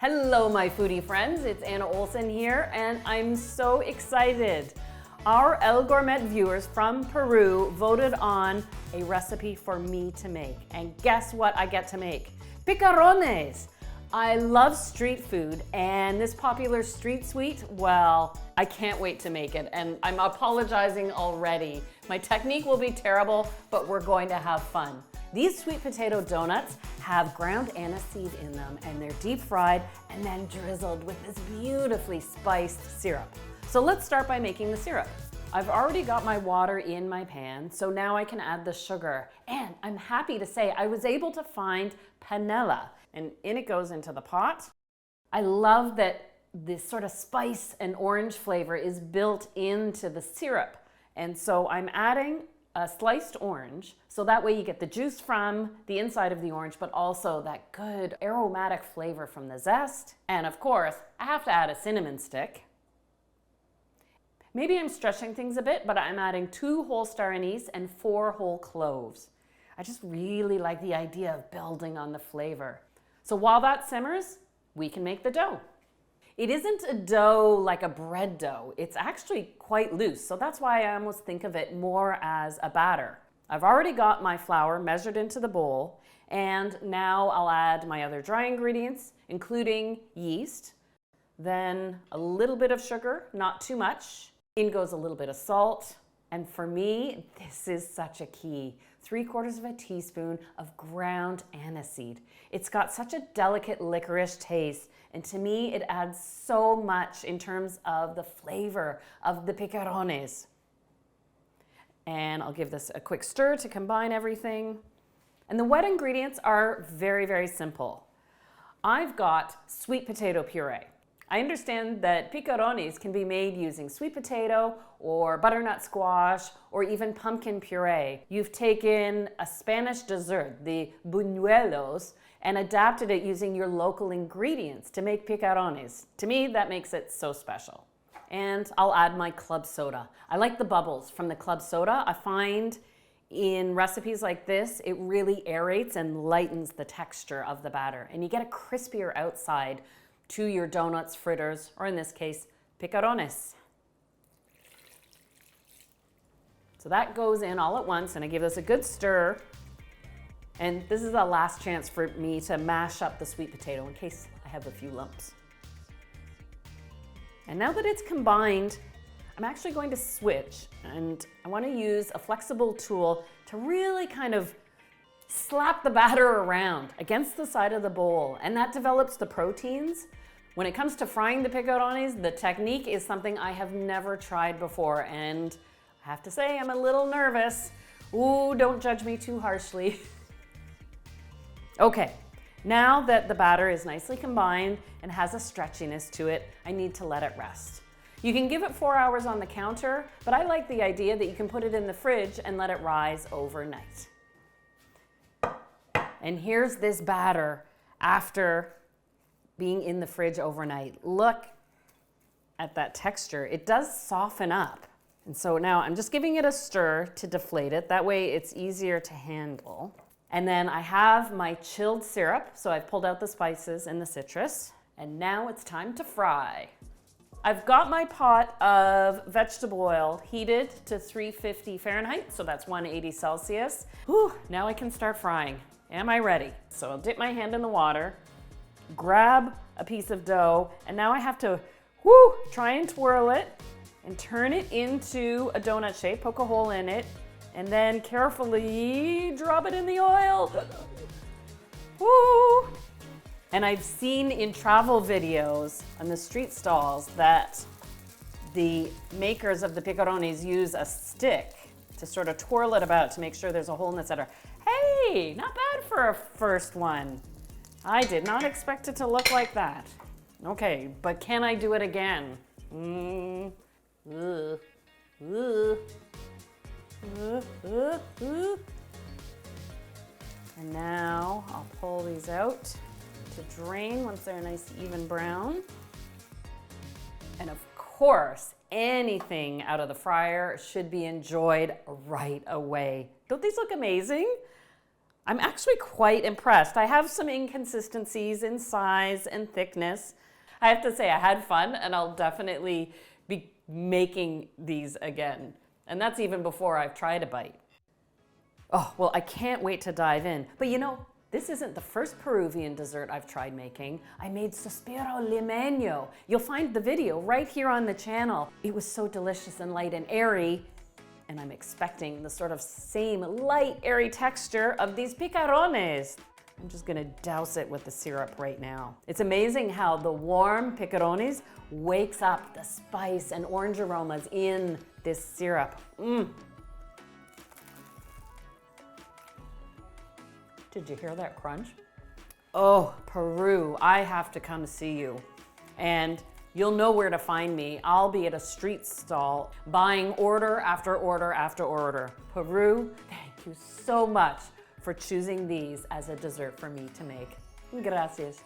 Hello, my foodie friends. It's Anna Olson here, and I'm so excited. Our El Gourmet viewers from Peru voted on a recipe for me to make. And guess what I get to make? Picarones. I love street food, and this popular street sweet, well, I can't wait to make it, and I'm apologizing already. My technique will be terrible, but we're going to have fun. These sweet potato donuts have ground aniseed in them, and they're deep fried and then drizzled with this beautifully spiced syrup. So let's start by making the syrup. I've already got my water in my pan, so now I can add the sugar. And I'm happy to say I was able to find panela, and in it goes into the pot. I love that this sort of spice and orange flavor is built into the syrup. And so I'm adding a sliced orange, so that way you get the juice from the inside of the orange, but also that good aromatic flavor from the zest. And of course, I have to add a cinnamon stick. Maybe I'm stretching things a bit, but I'm adding 2 whole star anise and 4 whole cloves. I just really like the idea of building on the flavor. So while that simmers, we can make the dough. It isn't a dough like a bread dough. It's actually quite loose, so that's why I almost think of it more as a batter. I've already got my flour measured into the bowl, and now I'll add my other dry ingredients, including yeast, then a little bit of sugar, not too much. In goes a little bit of salt, and for me, this is such a key. 3/4 teaspoon of ground aniseed. It's got such a delicate licorice taste, and to me, it adds so much in terms of the flavor of the picarones. And I'll give this a quick stir to combine everything. And the wet ingredients are very, very simple. I've got sweet potato puree. I understand that picarones can be made using sweet potato or butternut squash or even pumpkin puree. You've taken a Spanish dessert, the buñuelos, and adapted it using your local ingredients to make picarones. To me, that makes it so special. And I'll add my club soda. I like the bubbles from the club soda. I find in recipes like this, it really aerates and lightens the texture of the batter, and you get a crispier outside to your donuts, fritters, or in this case, picarones. So that goes in all at once, and I give this a good stir. And this is the last chance for me to mash up the sweet potato in case I have a few lumps. And now that it's combined, I'm actually going to switch, and I want to use a flexible tool to really kind of slap the batter around against the side of the bowl, and that develops the proteins. When it comes to frying the picarones, the technique is something I have never tried before, and I have to say I'm a little nervous. Ooh, don't judge me too harshly. Okay, now that the batter is nicely combined and has a stretchiness to it, I need to let it rest. You can give it 4 hours on the counter, but I like the idea that you can put it in the fridge and let it rise overnight. And here's this batter after being in the fridge overnight. Look at that texture. It does soften up. And so now I'm just giving it a stir to deflate it. That way it's easier to handle. And then I have my chilled syrup, so I've pulled out the spices and the citrus. And now it's time to fry. I've got my pot of vegetable oil heated to 350 Fahrenheit, so that's 180 Celsius. Whew, now I can start frying. Am I ready? So I'll dip my hand in the water, grab a piece of dough, and now I have to try and twirl it and turn it into a donut shape, poke a hole in it, and then carefully drop it in the oil. Woo! And I've seen in travel videos on the street stalls that the makers of the picarones use a stick to sort of twirl it about to make sure there's a hole in the center. Hey, not bad for a first one. I did not expect it to look like that. Okay, but can I do it again? And now I'll pull these out to drain once they're a nice even brown. And of course, anything out of the fryer should be enjoyed right away. Don't these look amazing? I'm actually quite impressed. I have some inconsistencies in size and thickness. I have to say I had fun, and I'll definitely be making these again. And that's even before I've tried a bite. Oh, well, I can't wait to dive in. But you know, this isn't the first Peruvian dessert I've tried making. I made Suspiro Limeño. You'll find the video right here on the channel. It was so delicious and light and airy, and I'm expecting the sort of same light, airy texture of these picarones. I'm just gonna douse it with the syrup right now. It's amazing how the warm picarones wakes up the spice and orange aromas in this syrup. Did you hear that crunch? Oh, Peru, I have to come see you. And you'll know where to find me. I'll be at a street stall buying order after order after order. Peru, thank you so much for choosing these as a dessert for me to make. Gracias.